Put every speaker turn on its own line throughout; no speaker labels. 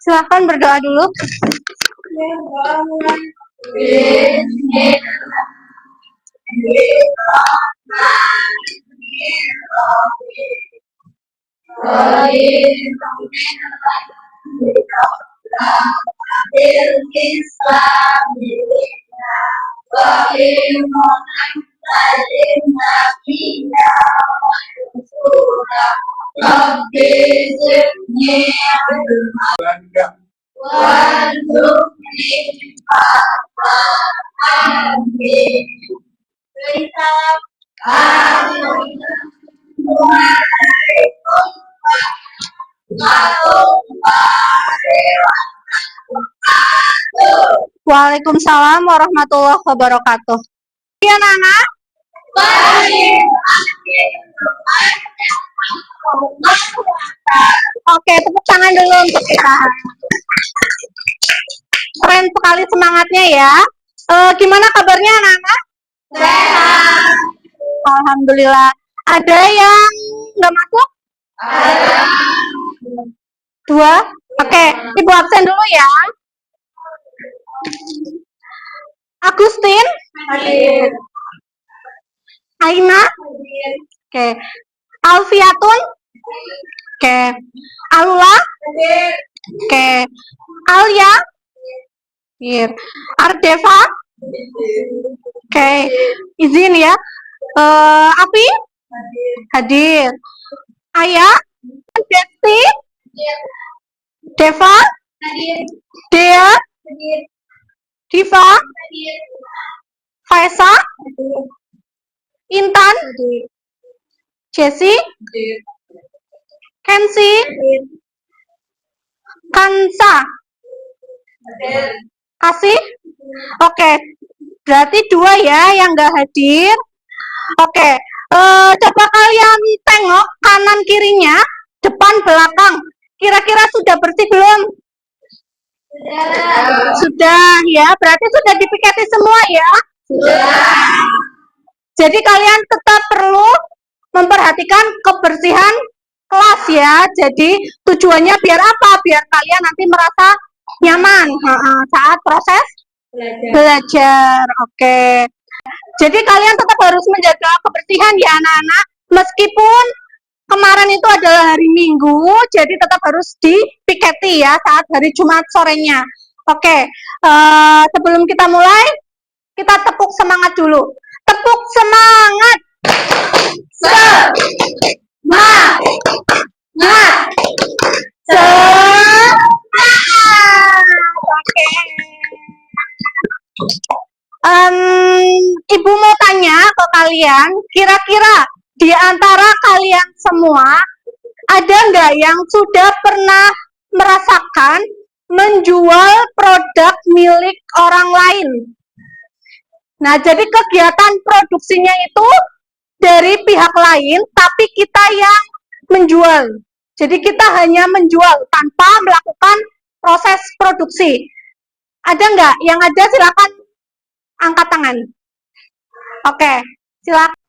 Silahkan berdoa dulu. Waalaikumsalam warahmatullahi wabarakatuh. Ya, Nana. Oke, tepuk tangan dulu untuk kita. Keren sekali semangatnya ya. Gimana kabarnya anak-anak? Sehat. Alhamdulillah. Ada yang nggak masuk? Ada. 2. Oke, Ibu absen dulu ya. Agustin? Hadir. Aina? Hadir. Oke. Alfiatun? Oke. Alula? Hadir. Oke. Alia? Hadir. Ardeva? Oke. Izin ya. Api? Hadir. Ayah? Desti? Deva? Hadir. Dea? Hadir. Diva? Hadir. Faisa? Hadir. Intan? Hadir. Jessie? Hadir. Kensi? Hadir. Kansa? Hadir. Kasih? Oke. Berarti 2 ya yang nggak hadir. Oke. Coba kalian tengok kanan kirinya, depan belakang. Kira-kira sudah bersih belum? Sudah ya, berarti sudah dipiketi semua ya? Sudah. Jadi kalian tetap perlu memperhatikan kebersihan kelas ya. Jadi tujuannya biar apa? Biar kalian nanti merasa nyaman saat proses belajar. Oke. Jadi kalian tetap harus menjaga kebersihan ya anak-anak. Meskipun kemarin itu adalah hari Minggu, jadi tetap harus dipiketi ya saat hari Jumat sorenya. Oke, sebelum kita mulai, kita tepuk semangat dulu. Tepuk semangat. Semangat. Oke. Ibu mau tanya ke kalian, kira-kira di antara kalian semua ada nggak yang sudah pernah merasakan menjual produk milik orang lain? Nah, jadi kegiatan produksinya itu dari pihak lain, tapi kita yang menjual. Jadi kita hanya menjual tanpa melakukan proses produksi. Ada nggak? Yang ada silakan angkat tangan. Oke, silakan.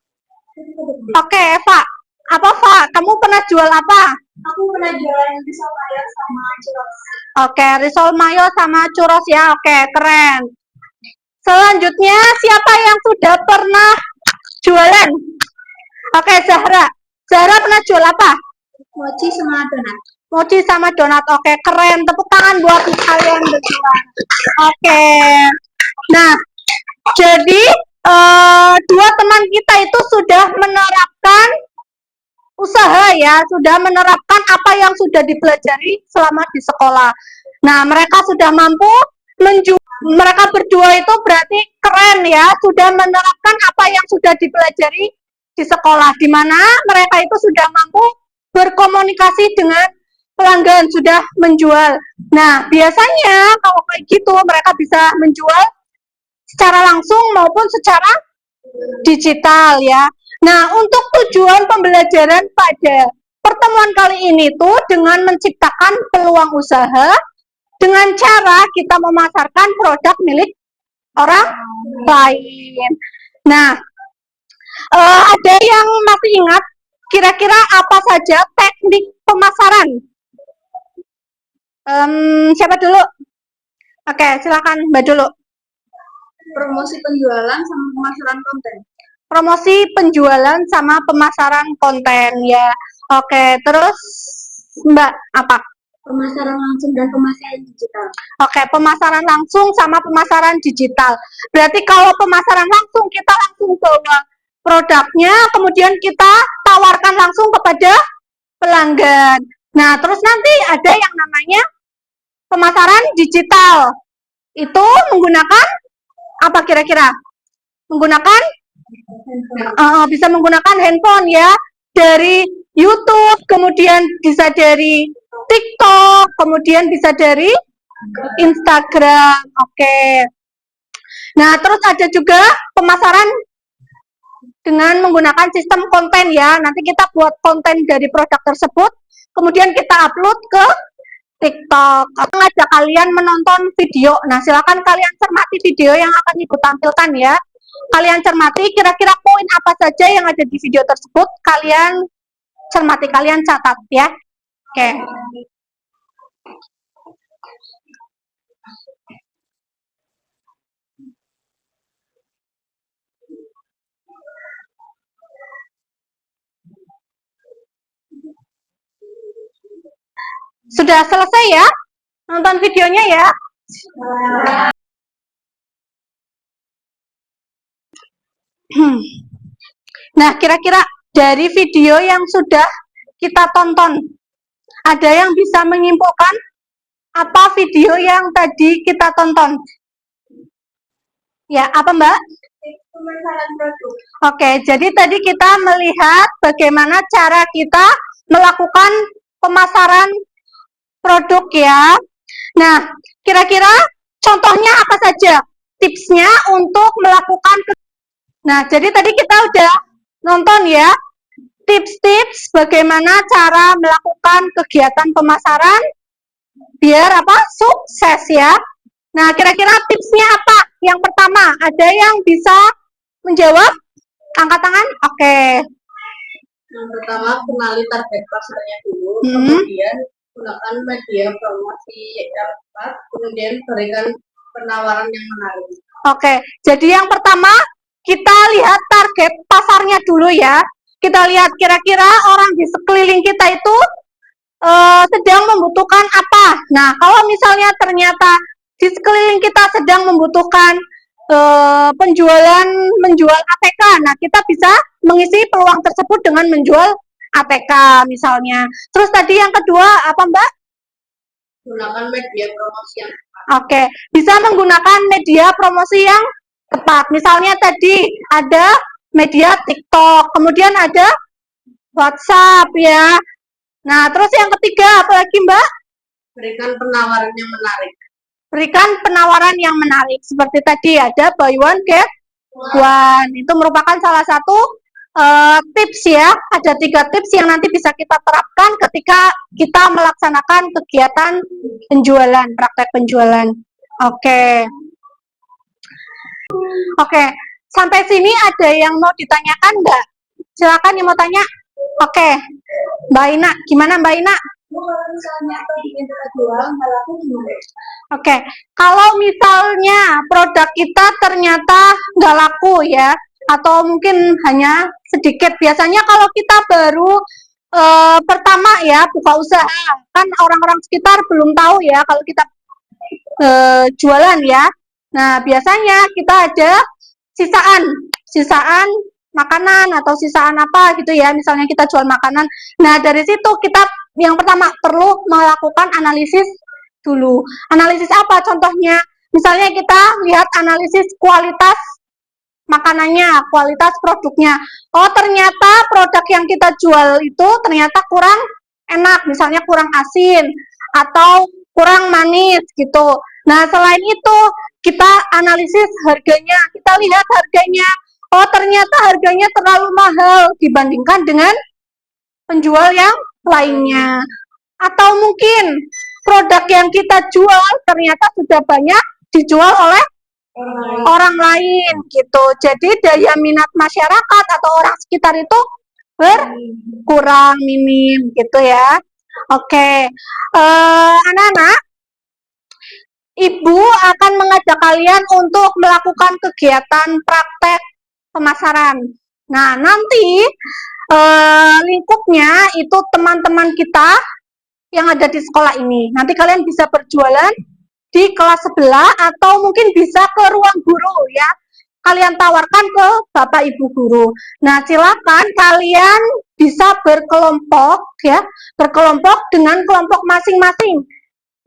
Oke, Eva. Apa, Eva? Kamu pernah jual apa?
Aku pernah jualan risol mayo sama churros.
Oke, risol mayo sama churros ya. Oke, keren. Selanjutnya, siapa yang sudah pernah jualan? Oke, Zahra. Zahra pernah jual apa?
Mochi sama donat.
Mochi sama donat. Oke, keren. Tepuk tangan buat kalian berdua. Oke. Nah, jadi 2 teman kita itu sudah menerapkan usaha ya, sudah menerapkan apa yang sudah dipelajari selama di sekolah. Nah, mereka sudah mampu menjual. Mereka berdua itu berarti keren ya, sudah menerapkan apa yang sudah dipelajari di sekolah, di mana mereka itu sudah mampu berkomunikasi dengan pelanggan, sudah menjual. Nah, biasanya kalau kayak gitu mereka bisa menjual secara langsung maupun secara digital ya. Nah, untuk tujuan pembelajaran pada pertemuan kali ini tuh dengan menciptakan peluang usaha dengan cara kita memasarkan produk milik orang lain. Nah, Ada yang masih ingat kira-kira apa saja teknik pemasaran? Siapa dulu? Oke, silakan Mbak dulu.
Promosi penjualan sama pemasaran konten.
Promosi penjualan sama pemasaran konten ya. Oke, terus Mbak apa?
Pemasaran langsung dan pemasaran digital.
Oke, pemasaran langsung sama pemasaran digital. Berarti kalau pemasaran langsung kita langsung bawa produknya, kemudian kita tawarkan langsung kepada pelanggan. Nah, terus nanti ada yang namanya pemasaran digital. Itu menggunakan apa kira-kira? Menggunakan bisa menggunakan handphone ya, dari YouTube, kemudian bisa dari TikTok, kemudian bisa dari Instagram. Oke. Nah, terus ada juga pemasaran dengan menggunakan sistem konten ya. Nanti kita buat konten dari produk tersebut, kemudian kita upload ke TikTok. Aku ngajak kalian menonton video. Nah, silakan kalian cermati video yang akan Ibu tampilkan ya. Kalian cermati kira-kira poin apa saja yang ada di video tersebut. Kalian cermati, kalian catat ya. Oke. Sudah selesai ya? Nonton videonya ya. Nah, kira-kira dari video yang sudah kita tonton, ada yang bisa menyimpulkan apa video yang tadi kita tonton? Ya, apa Mbak?
Pemasaran produk.
Oke, jadi tadi kita melihat bagaimana cara kita melakukan pemasaran produk ya. Nah, kira-kira contohnya apa saja? Tipsnya untuk melakukan. Nah, jadi tadi kita udah nonton ya, tips-tips bagaimana cara melakukan kegiatan pemasaran biar apa? Sukses ya. Nah, kira-kira tipsnya apa? Yang pertama, ada yang bisa menjawab? Angkat tangan? Oke.
Yang pertama, kenali target pasarnya dulu, kemudian gunakan media promosi yang tepat, kemudian berikan penawaran yang menarik.
Oke, jadi yang pertama kita lihat target pasarnya dulu ya. Kita lihat kira-kira orang di sekeliling kita itu sedang membutuhkan apa. Nah, kalau misalnya ternyata di sekeliling kita sedang membutuhkan menjual ATK, nah kita bisa mengisi peluang tersebut dengan menjual ATK misalnya. Terus tadi yang kedua apa Mbak?
Gunakan media promosi yang tepat.
Oke, bisa menggunakan media promosi yang tepat. Misalnya tadi ada media TikTok, kemudian ada WhatsApp ya. Nah, terus yang ketiga apa lagi Mbak?
Berikan penawaran yang menarik.
Berikan penawaran yang menarik. Seperti tadi ada buy one get one. Itu merupakan salah satu tips ya. Ada 3 tips yang nanti bisa kita terapkan ketika kita melaksanakan kegiatan penjualan, praktek penjualan. Oke. Oke, sampai sini ada yang mau ditanyakan nggak? Silakan yang mau tanya. Oke, Mbak Ina, gimana Mbak Ina?
Kalau misalnya ingin jual, nggak laku gimana?
Oke, kalau misalnya produk kita ternyata nggak laku ya, atau mungkin hanya sedikit. Biasanya kalau kita baru pertama ya buka usaha, kan orang-orang sekitar belum tahu ya kalau kita jualan ya. Nah, biasanya kita ada sisaan makanan atau sisaan apa gitu ya, misalnya kita jual makanan. Nah, dari situ kita yang pertama perlu melakukan analisis dulu. Analisis apa contohnya? Misalnya kita lihat analisis kualitas makanannya, kualitas produknya. Oh, ternyata produk yang kita jual itu ternyata kurang enak, misalnya kurang asin atau kurang manis gitu. Nah, selain itu kita analisis harganya, kita lihat harganya. Oh, ternyata harganya terlalu mahal dibandingkan dengan penjual yang lainnya. Atau mungkin produk yang kita jual ternyata sudah banyak dijual oleh orang lain gitu. Jadi daya minat masyarakat atau orang sekitar itu berkurang, minim gitu ya. Oke, anak-anak, Ibu akan mengajak kalian untuk melakukan kegiatan praktek pemasaran. Nah, nanti lingkupnya itu teman-teman kita yang ada di sekolah ini. Nanti kalian bisa berjualan di kelas sebelah atau mungkin bisa ke ruang guru ya. Kalian tawarkan ke Bapak Ibu guru. Nah, silakan kalian bisa berkelompok ya, berkelompok dengan kelompok masing-masing.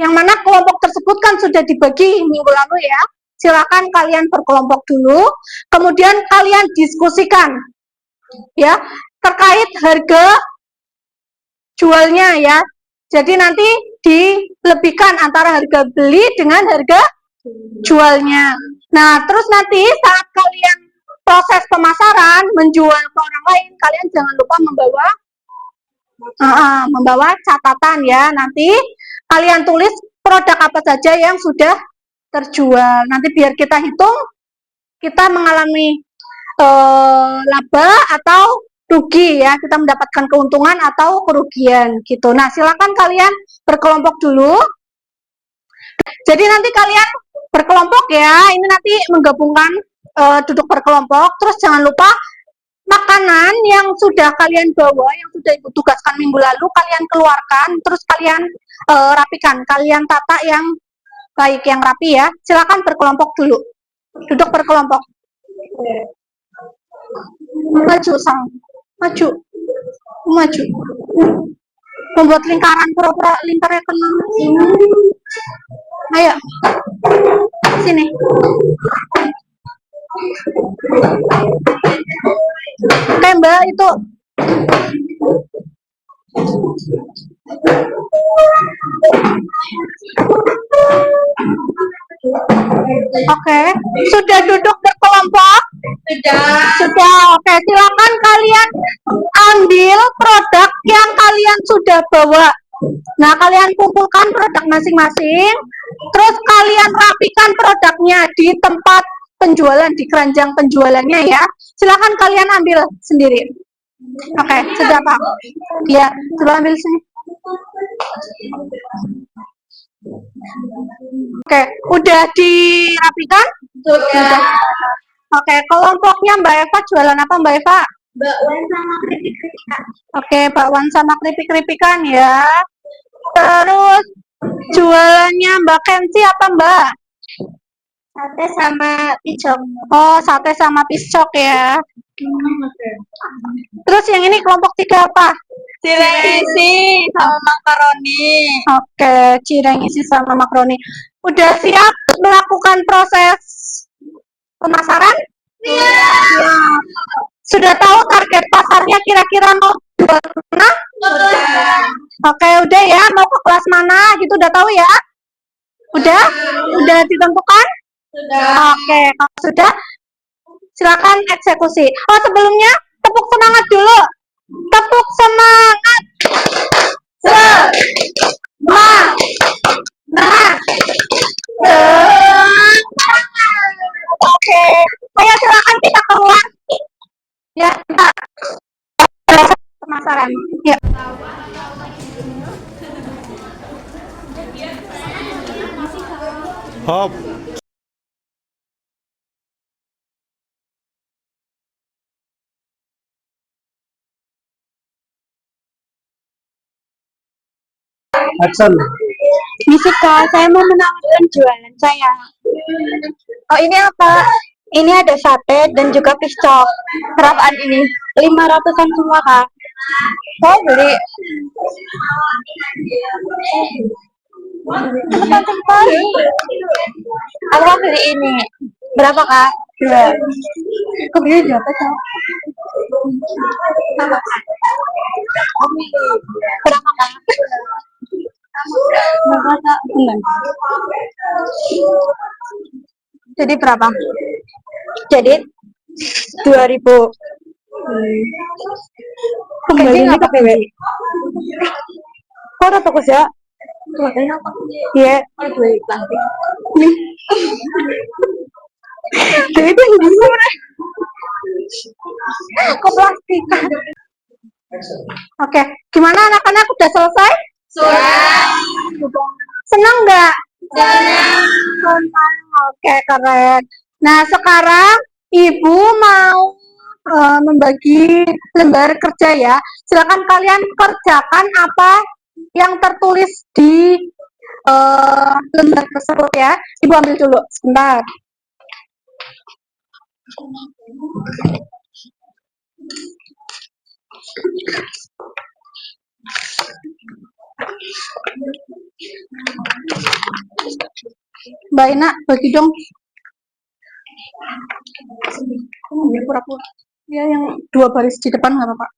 Yang mana kelompok tersebut kan sudah dibagi minggu lalu ya. Silakan kalian berkelompok dulu, kemudian kalian diskusikan ya terkait harga jualnya ya. Jadi nanti dilebihkan antara harga beli dengan harga jualnya. Nah, terus nanti saat kalian proses pemasaran, menjual ke orang lain, kalian jangan lupa membawa catatan ya. Nanti kalian tulis produk apa saja yang sudah terjual. Nanti biar kita hitung, kita mengalami laba atau rugi ya, kita mendapatkan keuntungan atau kerugian gitu. Nah, silakan kalian berkelompok dulu. Jadi nanti kalian berkelompok ya, ini nanti menggabungkan duduk berkelompok. Terus jangan lupa makanan yang sudah kalian bawa, yang sudah ibu tugaskan minggu lalu, kalian keluarkan, terus kalian rapikan, kalian tata yang baik, yang rapi ya. Silakan berkelompok dulu, duduk berkelompok. Maju sang, maju, maju. Membuat lingkaran, pura-pura lingkarnya kena. Ayo, sini. Oke Mbak, itu oke, sudah duduk berkelompok? Sudah, oke. Silakan kalian ambil produk yang kalian sudah bawa. Nah, kalian kumpulkan produk masing-masing, terus kalian rapikan produknya di tempat penjualan, di keranjang penjualannya ya. Silakan kalian ambil sendiri. Oke, sudah Pak. Ya, coba ambil sini. Oke, udah dirapikan? Sudah. Oke, kelompoknya Mbak Eva jualan apa Mbak Eva?
Bakwan sama keripik-keripikan.
Oke, bakwan sama keripik-keripikan ya. Terus jualannya Mbak Kensi apa Mbak?
Sate sama picok.
Oh, sate sama piscok ya. Terus yang ini kelompok 3 apa?
Cireng isi sama makaroni.
Oke, cireng isi sama makaroni. Udah siap melakukan proses pemasaran?
Iya.
Siap. Sudah tahu target pasarnya kira-kira mau jual mana? Oke, udah ya, mau ke kelas mana gitu udah tahu ya? Udah? Udah ditentukan?
Sudah.
Oke, kalau sudah silakan eksekusi. Oh, sebelumnya tepuk semangat dulu. Tepuk semangat. Oke, ayo silakan kita keluar. Ya, kita pemasaran. Ya.
Hop. Action.
Misika, saya mau menawarkan jualan saya. Oh, ini apa? Ini ada sate dan juga piscok. Berapaan ini? 500-an semua, Kak. Mau beli? Cepat-cepat. Aku mau beli ini. Berapa, Kak? 2. Aku beli berapa, Kak? Berapa, Kak? Berapa, Kak? Jadi berapa? Jadi 2.000. Kembali ke PW. Kok udah fokus ya? Iya. Jadi gimana? Ke plastik. Oke, gimana anak-anak udah selesai?
Sudah.
Senang nggak?
Senang.
Senang. Oke, keren. Nah, sekarang Ibu mau membagi lembar kerja ya. Silakan kalian kerjakan apa yang tertulis di lembar tersebut ya. Ibu ambil dulu sebentar. Mbak Ina, bagi dong. Ambil pura-pura. Ya, yang 2 baris di depan nggak apa-apa.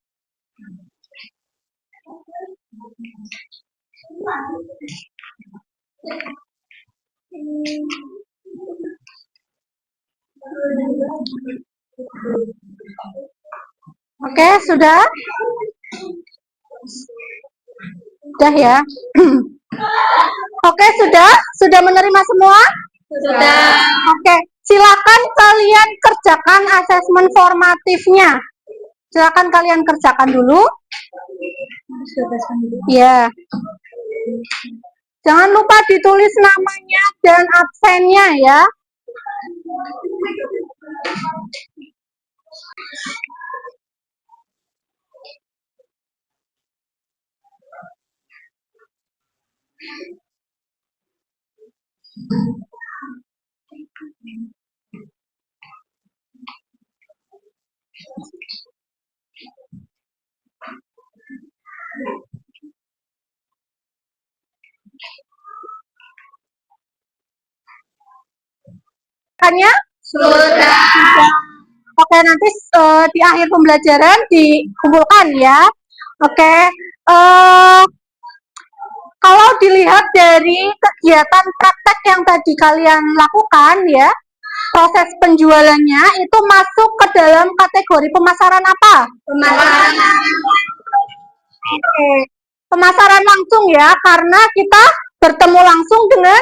Oke, sudah? Sudah ya? Oke, sudah? Sudah menerima semua?
Sudah.
Oke, silakan kalian kerjakan asesmen formatifnya. Silakan kalian kerjakan dulu. Ya. Jangan lupa ditulis namanya dan absennya ya. Kan-nya?
Sudah.
Oke, nanti di akhir pembelajaran dikumpulkan ya. Oke. Kalau dilihat dari kegiatan praktek yang tadi kalian lakukan ya, proses penjualannya itu masuk ke dalam kategori pemasaran apa?
Pemasaran.
Oke. Pemasaran langsung ya, karena kita bertemu langsung dengan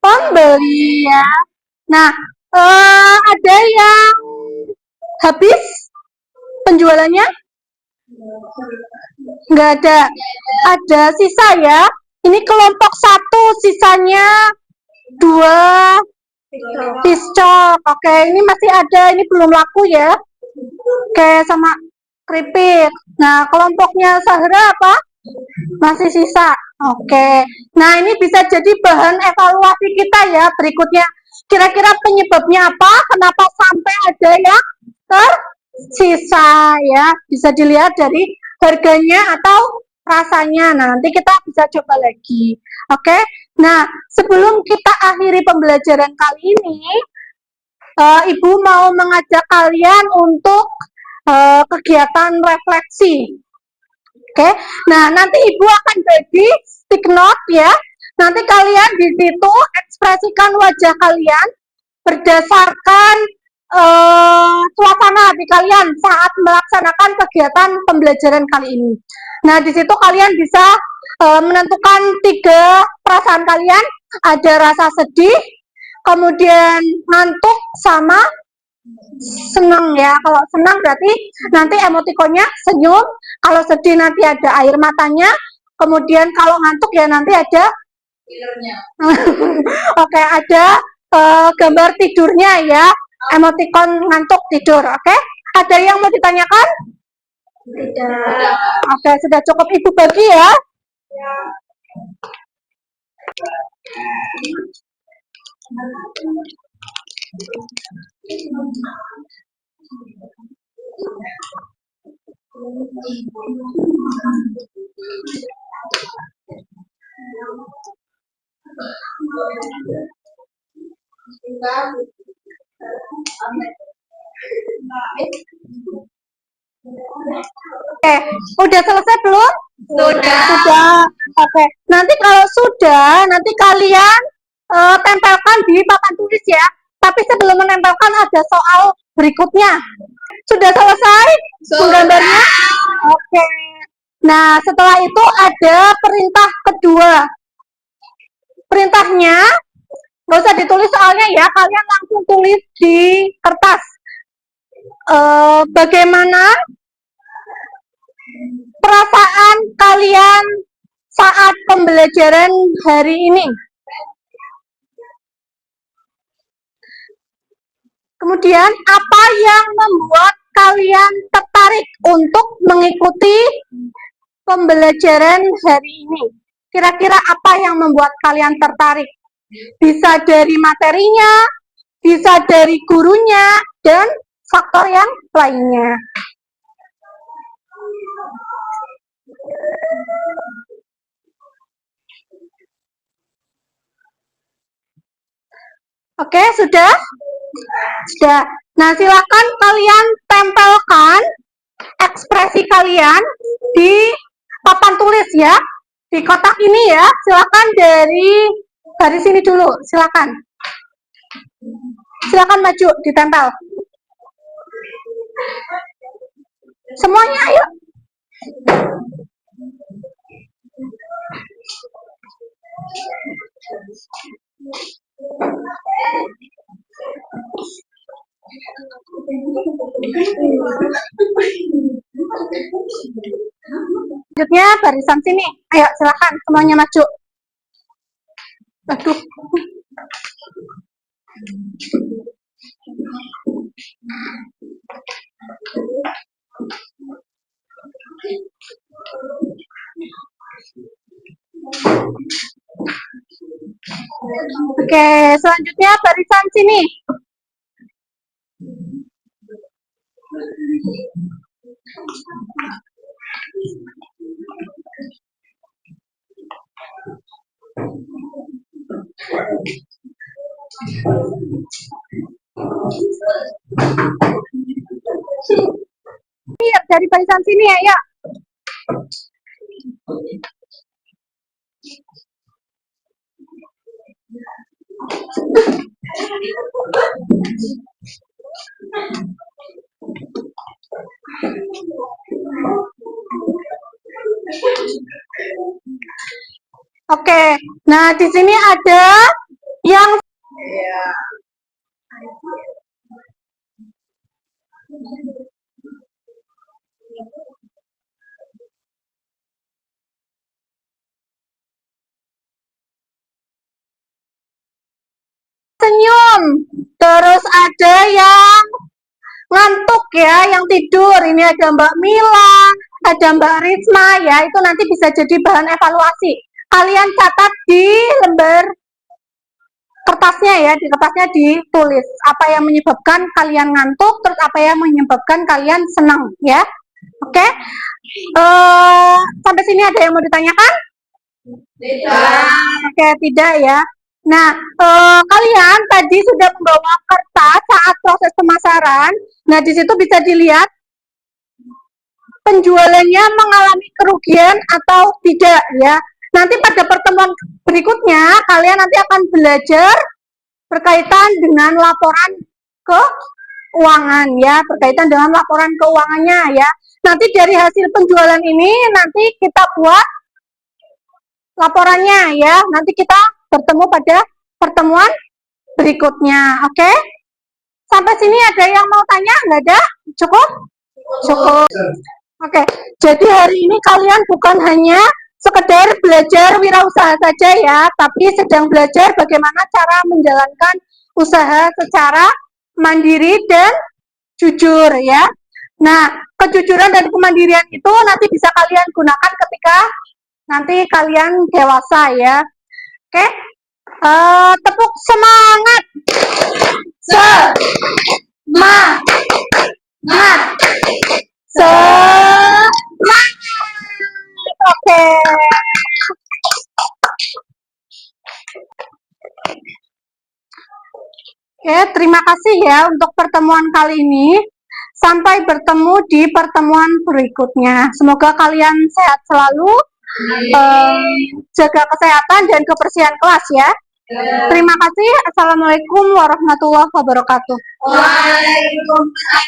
pembeli ya. Nah, ada yang habis penjualannya? Nggak ada. Ada sisa ya. Ini kelompok 1, sisanya 2 piscok. Oke, ini masih ada, ini belum laku ya. Oke, sama keripik. Nah, kelompoknya Sahra apa? Masih sisa. Oke. Nah, ini bisa jadi bahan evaluasi kita ya berikutnya. Kira-kira penyebabnya apa? Kenapa sampai ada yang tersisa ya? Bisa dilihat dari harganya atau rasanya. Nah, nanti kita bisa coba lagi. Oke. Nah, sebelum kita akhiri pembelajaran kali ini, Ibu mau mengajak kalian untuk kegiatan refleksi. Oke, nah nanti Ibu akan bagi stick note ya. Nanti kalian di situ ekspresikan wajah kalian berdasarkan suasana hati kalian saat melaksanakan kegiatan pembelajaran kali ini. Nah, di situ kalian bisa menentukan 3 perasaan kalian. Ada rasa sedih, kemudian ngantuk, sama senang ya. Kalau senang berarti nanti emotikonnya senyum, kalau sedih nanti ada air matanya, kemudian kalau ngantuk ya nanti ada
Tidurnya.
Oke, ada gambar tidurnya ya, emotikon ngantuk tidur. Oke, ada yang mau ditanyakan?
Tidak.
Oke, sudah cukup Ibu bagi ya. Oke, udah selesai belum?
Sudah.
Sudah. Oke, nanti kalau sudah, nanti kalian tempelkan di papan tulis ya. Tapi sebelum menempelkan ada soal berikutnya. Sudah selesai menggambarnya? Oke. Nah, setelah itu ada perintah kedua. Perintahnya Nggak usah ditulis soalnya ya, kalian langsung tulis di kertas. Bagaimana perasaan kalian saat pembelajaran hari ini? Kemudian, apa yang membuat kalian tertarik untuk mengikuti pembelajaran hari ini? Kira-kira apa yang membuat kalian tertarik? Bisa dari materinya, bisa dari gurunya, dan faktor yang lainnya. Oke, sudah? Sudah. Nah, silakan kalian tempelkan ekspresi kalian di papan tulis ya. Di kotak ini ya. Silakan dari garis ini dulu. Silakan. Silakan maju, ditempel. Semuanya ayo. Selanjutnya barisan sini. Ayo silakan semuanya maju. Aduh. Oke, selanjutnya barisan sini. Iya, dari barisan sini ya. Oke, nah di sini ada yang senyum, terus ada yang ngantuk ya, yang tidur. Ini ada Mbak Mila, ada Mbak Risma ya, itu nanti bisa jadi bahan evaluasi. Kalian catat di lembar kertasnya ya, di kertasnya ditulis apa yang menyebabkan kalian ngantuk, terus apa yang menyebabkan kalian senang ya. Oke, sampai sini ada yang mau ditanyakan?
Tidak.
Oke, tidak ya. Nah, kalian tadi sudah membawa kertas saat proses pemasaran. Nah, di situ bisa dilihat penjualannya mengalami kerugian atau tidak ya. Nanti pada pertemuan berikutnya, kalian nanti akan belajar berkaitan dengan laporan keuangan ya, berkaitan dengan laporan keuangannya ya. Nanti dari hasil penjualan ini, nanti kita buat laporannya ya. Nanti kita bertemu pada pertemuan berikutnya, oke? Sampai sini ada yang mau tanya? Nggak ada? Cukup? Cukup. Oke, jadi hari ini kalian bukan hanya sekedar belajar wirausaha saja ya, tapi sedang belajar bagaimana cara menjalankan usaha secara mandiri dan jujur ya. Nah, kejujuran dan kemandirian itu nanti bisa kalian gunakan ketika nanti kalian dewasa ya. Oke, tepuk semangat. Semangat. Semangat. Oke. Oke, terima kasih ya untuk pertemuan kali ini. Sampai bertemu di pertemuan berikutnya. Semoga kalian sehat selalu, jaga kesehatan dan kebersihan kelas ya. Terima kasih. Assalamualaikum warahmatullahi wabarakatuh.
Waalaikumsalam.